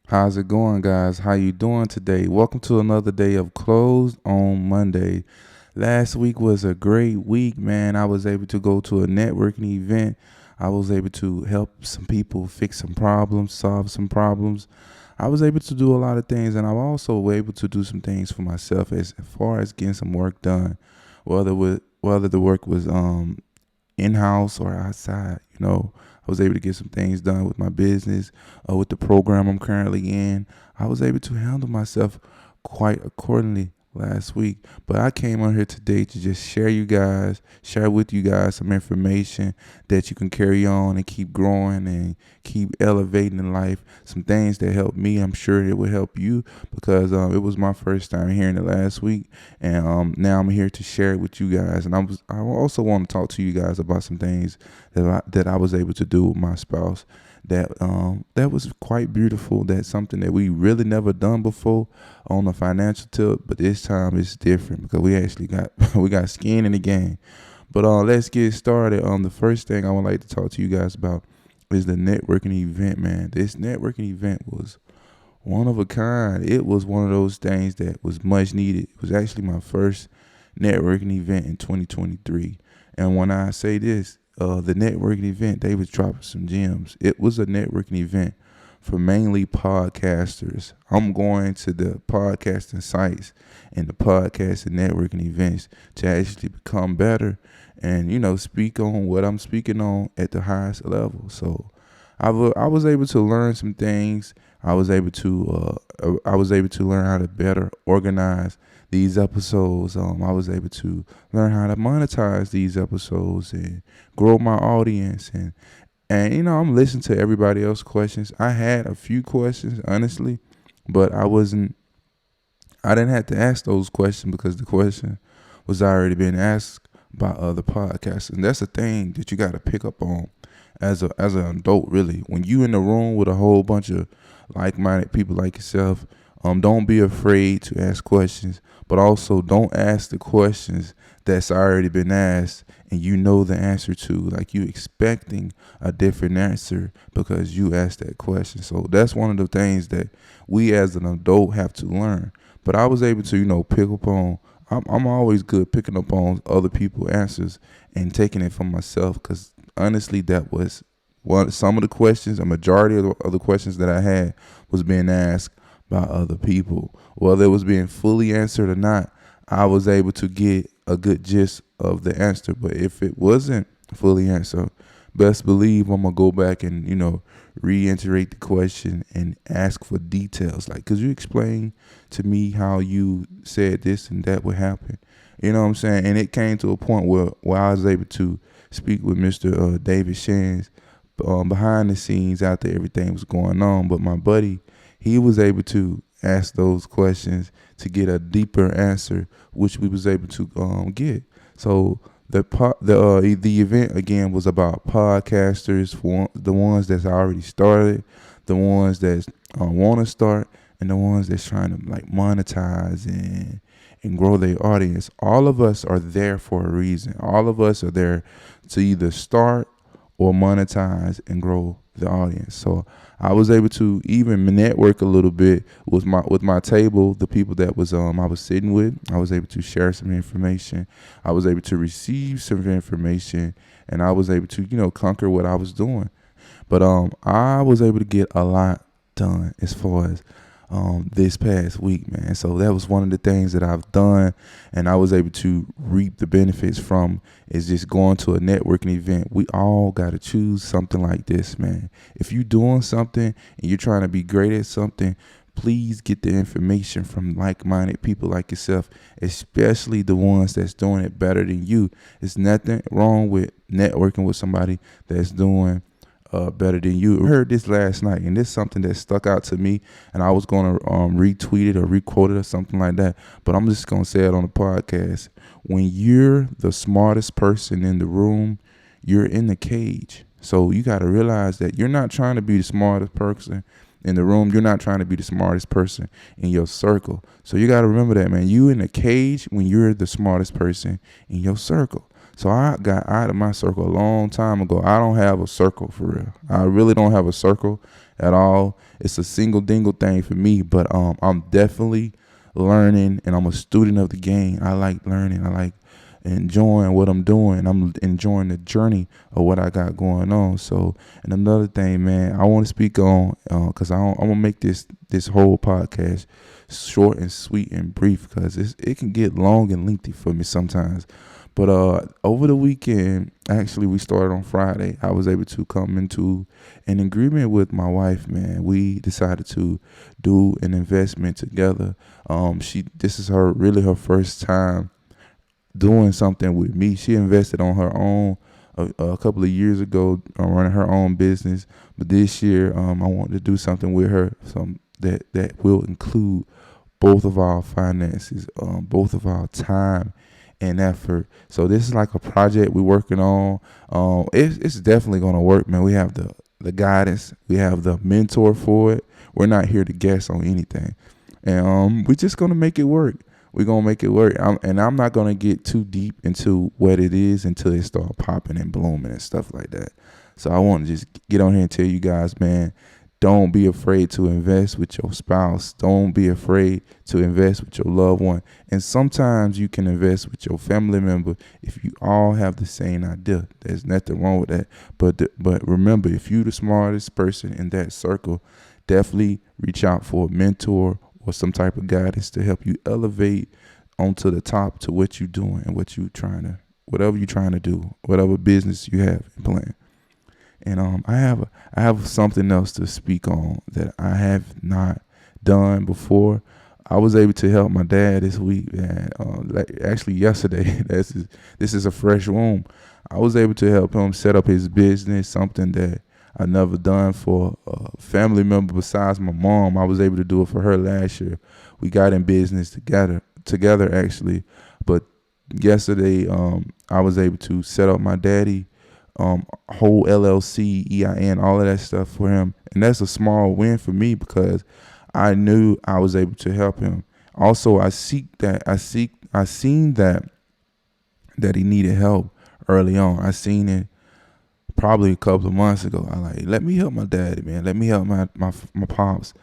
How's it going, guys? How you doing today? Welcome to another day of Closed on Monday. Last week was a great week, man. I was able to go to a networking event. I was able to help some people fix some problems, solve some problems. I was able to do a lot of things, and I'm also able to do some things for myself as far as getting some work done, whether the work was in house or outside. I was able to get some things done with my business, with the program I'm currently in. I was able to handle myself quite accordingly last week. But I came on here today to just share with you guys some information that you can carry on and keep growing and keep elevating in life. Some things that helped me, I'm sure it will help you because it was my first time hearing it last week, and now I'm here to share it with you guys. And I also want to talk to you guys about some things that I was able to do with my spouse. That was quite beautiful. That's something that we really never done before on a financial tip, but this time it's different because we actually got we got skin in the game. But let's get started. The first thing I would like to talk to you guys about is the networking event, man. This networking event was one of a kind. It was one of those things that was much needed. It was actually my first networking event in 2023. And when I say this, the networking event, they was dropping some gems. It was a networking event for mainly podcasters. I'm going to the podcasting sites and the podcasting networking events to actually become better and, speak on what I'm speaking on at the highest level. So I was able to learn some things. I was able to learn how to better organize these episodes. I was able to learn how to monetize these episodes and grow my audience. And I'm listening to everybody else's questions. I had a few questions, honestly, but I didn't have to ask those questions because the question was already being asked by other podcasts. And that's the thing that you got to pick up on as an adult, really. When you in the room with a whole bunch of like-minded people like yourself, don't be afraid to ask questions, but also don't ask the questions that's already been asked and you know the answer to, like you expecting a different answer because you asked that question. So that's one of the things that we as an adult have to learn. But I was able to, pick up on. I'm always good picking up on other people's answers and taking it from myself because honestly, that was some of the questions. A majority of the questions that I had was being asked by other people. Whether it was being fully answered or not, I was able to get a good gist of the answer. But if it wasn't fully answered, best believe I'm gonna go back and reiterate the question and ask for details. Like, could you explain to me how you said this and that would happen? You know what I'm saying? And it came to a point where I was able to speak with Mr. David Shands behind the scenes after everything was going on. But my buddy, he was able to ask those questions to get a deeper answer, which we was able to get. So the event again was about podcasters, for the ones that's already started, the ones that want to start, and the ones that's trying to like monetize and grow their audience. All of us are there for a reason. All of us are there to either start or monetize and grow the audience. So I was able to even network a little bit with my table, the people that was I was sitting with. I was able to share some information. I was able to receive some information, and I was able to conquer what I was doing. But I was able to get a lot done as far as this past week, man. So that was one of the things that I've done, and I was able to reap the benefits from is just going to a networking event. We all got to choose something like this, man. If you're doing something and you're trying to be great at something, please get the information from like-minded people like yourself, especially the ones that's doing it better than you. There's nothing wrong with networking with somebody that's doing better than you. I heard this last night, and this is something that stuck out to me, and I was going to retweet it or requote it or something like that, but I'm just going to say it on the podcast. When you're the smartest person in the room, you're in the cage. So you got to realize that you're not trying to be the smartest person in the room. You're not trying to be the smartest person in your circle. So you got to remember that, man. You in the cage when you're the smartest person in your circle. So I got out of my circle a long time ago. I don't have a circle for real. I really don't have a circle. at all. It's a single dingle thing for me, but I'm definitely learning, and I'm a student of the game. I like learning. I like enjoying what I'm doing. I'm enjoying the journey of what I got going on. So, and another thing, man, I want to speak on because I'm gonna make this whole podcast short and sweet and brief because it can get long and lengthy for me sometimes. But over the weekend, actually, we started on Friday. I was able to come into an agreement with my wife. Man, we decided to do an investment together. This is her first time doing something with me. She invested on her own a couple of years ago, running her own business. But this year, I wanted to do something with her, some that will include both of our finances, both of our time and effort. So this is like a project we're working on. It's definitely gonna work, man. We have the guidance, we have the mentor for it. We're not here to guess on anything, and we're just gonna make it work. We're gonna make it work. I'm not gonna get too deep into what it is until it start popping and blooming and stuff like that. So I want to just get on here and tell you guys, man, don't be afraid to invest with your spouse. Don't be afraid to invest with your loved one. And sometimes you can invest with your family member if you all have the same idea. There's nothing wrong with that. But remember, if you're the smartest person in that circle, definitely reach out for a mentor or some type of guidance to help you elevate onto the top to what you're doing and whatever you're trying to do, whatever business you have in plan. And I have something else to speak on that I have not done before. I was able to help my dad this week, and actually yesterday. This is a fresh wound. I was able to help him set up his business, something that I never done for a family member besides my mom. I was able to do it for her last year. We got in business together actually, but yesterday I was able to set up my daddy whole LLC, EIN, all of that stuff for him. And that's a small win for me because I knew I was able to help him. Also, I seen that he needed help early on. I seen it probably a couple of months ago. I like, let me help my daddy, man. Let me help my pops.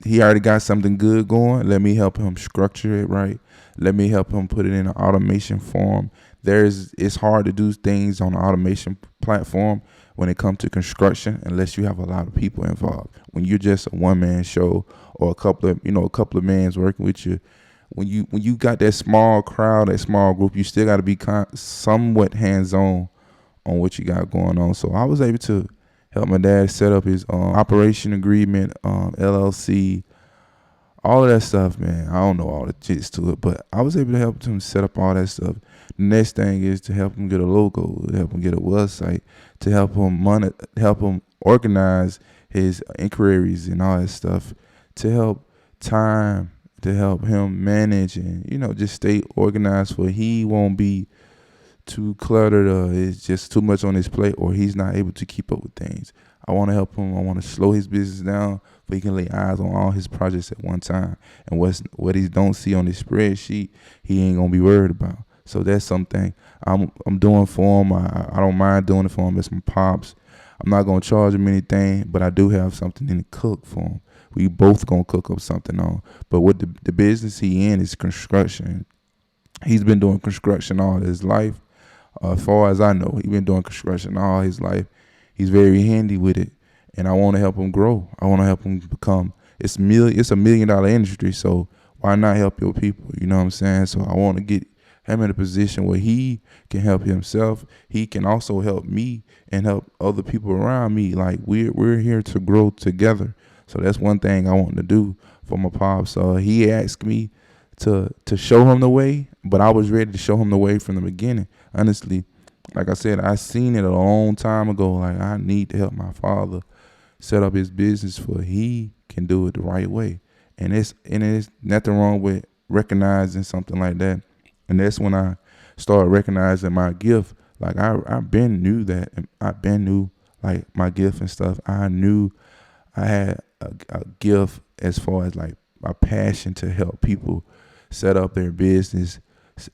He already got something good going. Let me help him structure it right. Let me help him put it in an automation form. It's hard to do things on an automation platform when it comes to construction unless you have a lot of people involved. When you're just a one-man show or a couple of mans working with you, when you got that small crowd, that small group, you still got to be somewhat hands-on on what you got going on. So I was able to help my dad set up his operation agreement, LLC, all of that stuff, man. I don't know all the gist to it, but I was able to help him set up all that stuff. The next thing is to help him get a logo, to help him get a website, to help him organize his inquiries and all that stuff, to help him manage and just stay organized, so he won't be too cluttered or it's just too much on his plate or he's not able to keep up with things. I want to help him. I want to slow his business down so he can lay eyes on all his projects at one time. And what he don't see on his spreadsheet, he ain't going to be worried about. So that's something I'm doing for him. I don't mind doing it for him. It's my pops. I'm not going to charge him anything, but I do have something in the cook for him. We both going to cook up something on. But what the business he in is construction. He's been doing construction all his life. As far as I know, he's been doing construction all his life. He's very handy with it, and I want to help him grow. I want to help him become. It's a $1 million industry, so why not help your people? You know what I'm saying? So I want to get him in a position where he can help himself. He can also help me and help other people around me. Like we're here to grow together. So that's one thing I want to do for my pops. He asked me to show him the way, but I was ready to show him the way from the beginning. Honestly, like I said, I seen it a long time ago. Like I need to help my father set up his business for he can do it the right way. And it's nothing wrong with recognizing something like that. And that's when I started recognizing my gift. Like I been knew that, and I been knew like my gift and stuff. I knew I had a gift as far as like my passion to help people set up their business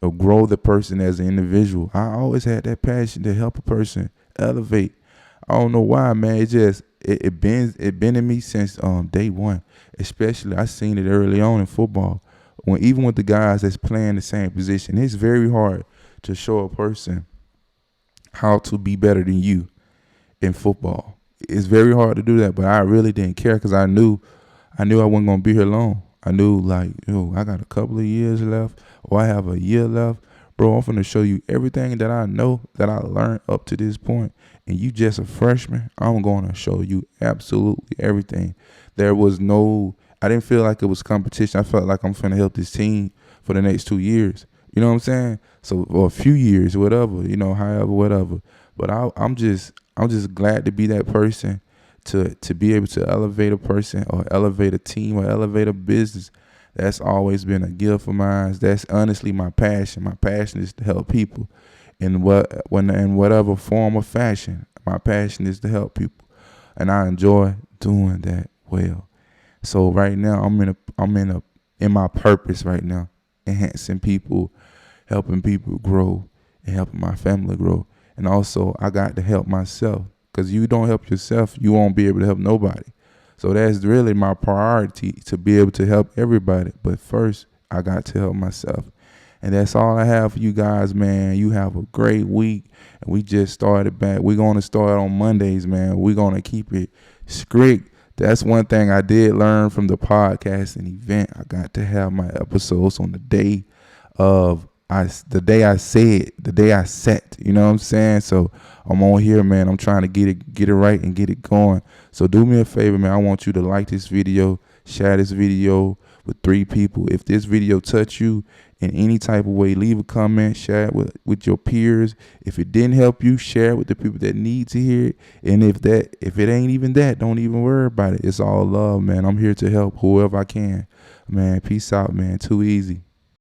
or grow the person as an individual. I always had that passion to help a person elevate. I don't know why, man. It been in me since day one. Especially I seen it early on in football. When even with the guys that's playing the same position, it's very hard to show a person how to be better than you in football. It's very hard to do that, but I really didn't care because I knew I wasn't gonna be here long. I knew like, I got a couple of years left, or I have a year left. Bro, I'm finna show you everything that I know that I learned up to this point. And you just a freshman, I'm gonna show you absolutely everything. There was no I didn't feel like it was competition. I felt like I'm finna help this team for the next 2 years. You know what I'm saying? So or a few years, whatever, however, whatever. But I'm just glad to be that person to be able to elevate a person or elevate a team or elevate a business. That's always been a gift of mine. That's honestly my passion. My passion is to help people in whatever form or fashion. My passion is to help people, and I enjoy doing that well. So right now I'm in my purpose right now, enhancing people, helping people grow, and helping my family grow. And also I got to help myself, because you don't help yourself, you won't be able to help nobody. So that's really my priority, to be able to help everybody. But first, I got to help myself. And that's all I have for you guys, man. You have a great week. And we just started back. We're going to start on Mondays, man. We're going to keep it strict. That's one thing I did learn from the podcasting event. I got to have my episodes on the day of the day I set, you know what I'm saying? So I'm on here, man. I'm trying to get it right and get it going. So do me a favor, man. I want you to like this video, share this video with 3 people. If this video touched you in any type of way, leave a comment, share it with your peers. If it didn't help you, share it with the people that need to hear it. And if it ain't even that, don't even worry about it. It's all love, man. I'm here to help whoever I can. Man, peace out, man. Too easy.